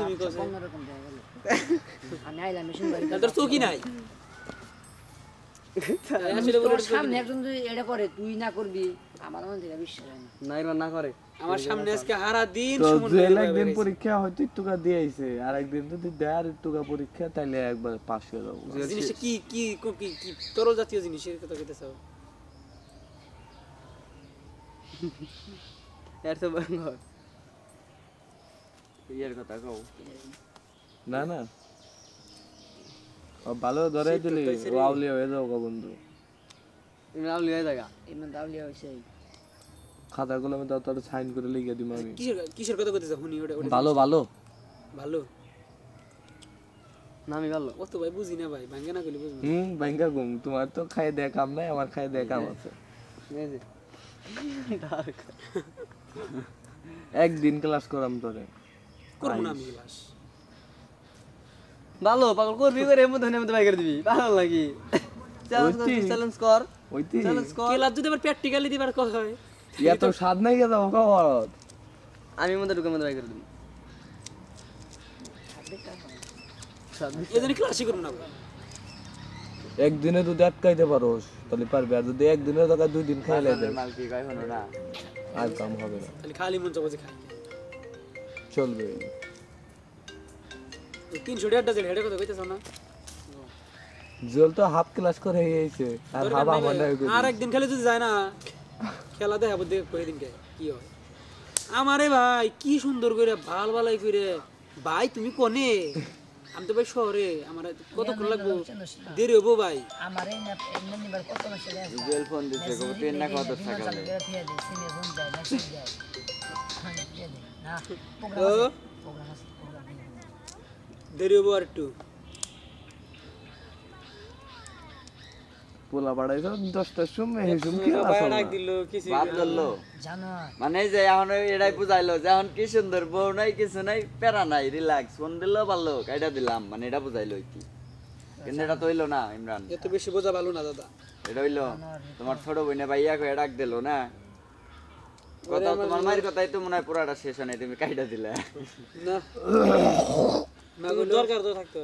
তুমি কইছো অন্যরকম দেখা গেল আমি আইলাম মেশিন বাড়ি তোর চোখই নাই আসলে তোর সামনে একজন যদি এটা করে তুই না করবি আমার মন থেকে বিশ্বাস হয় না না এর না করে আমার সামনে আজকে সারা দিন তো সমুদ্র জেল একদিন পরীক্ষা হয়তো একটুকা দিয়ে আইছে আর একদিন যদি দেয় আর একটুকা পরীক্ষা তাইলে একবার পাস হয়ে যাবো জিনিসটা কি কি কি কি তরল জাতীয় জিনিসের কথা কইতেছ এর তো বাংলা ইয়ার কথা কও না না ও ভালো ধরে দিলি ও আউলিয়া হয়ে যাও গো বন্ধু তুমি নাম লিয়ে জায়গা এমন দাউলিয়া হইছে খাতা কলমে দাও তোর সাইন করে লিখে দিম আমি কিসের কথা কইতেছ হুনি ওটা ভালো ভালো ভালো নামই ভালো ও তো ভাই বুঝি না ভাই ভাঙ্গে না কইলে বুঝবো ব্যাংকা ঘুম তোমার তো খাই দেয় কাম নাই আমার খাই দেয় কাম আছে এই যে একদিন ক্লাস করাম তোরে করব না আমি ক্লাস ভালো পাগল করবি করে এমন ধনে মধ্যে বাই করে দিবি পাগল লাগি চ্যালেঞ্জ কর ওইতি চ্যালেঞ্জ কর ক্লাস যদি আবার প্র্যাকটিক্যালি দিবার কথা হয় ইয়া তো স্বাদ নাই গেছে খবর আমি মধ্যে ঢুকে মধ্যে বাই করে দিবি এজন্য ক্লাসই করব না একদিনে যদি আটকাইতে পারোস তাহলে পারবি আর যদি একদিনে টাকা দুই দিন খাইলে দে মাল কি কই হলো না আর কাম হবে না খালি খালি মন চাবো যে খাই চলবে 300 টাকা জেল হেডে কথা কইতেছ না জল তো হাফ ক্লাস করে হয়েছে আর হাফ আমার নাই আর একদিন খেলে যদি যায় না খেলা দেখাবো দেখ কই দিনকে কি হয় আমারে ভাই কি সুন্দর করে ভাল ভালাই করে ভাই তুমি কোনে আমি তো ভাই শহরে আমার কতক্ষণ লাগবো দেরি হবো ভাই আমার এই না এমনি নিবার কত মাসে আছে জেল ফোন দিছে কো ট্রেন না কত টাকা চালু করে দিয়ে দে সিনে ফোন যায় না কি যায় না ও প্রোগ্রাম আছে দেরি হবো আর একটু পোলা বাড়াইছো 10টার সময় হেসুম কি আছে ডাক দিল কিছু বাদ করলো জানো মানে যে এখন এটাই বুঝাইলো যে এখন কি সুন্দর বউ নাই কিছু নাই প্যারা নাই রিল্যাক্স ফোন দিলো ভালো কাইটা দিলাম মানে এটা বুঝাইলো কি কিন্তু এটা তো হইলো না ইমরান এত বেশি বোঝা ভালো না দাদা এটা হইলো তোমার ছোট বোনে ভাইয়া কয়ে ডাক দিলো না কথা তোমার মায়ের কথাই তো মনে হয় পুরাটা শেষ হয় নাই তুমি কাইটা দিলে না না দরকার তো থাকতো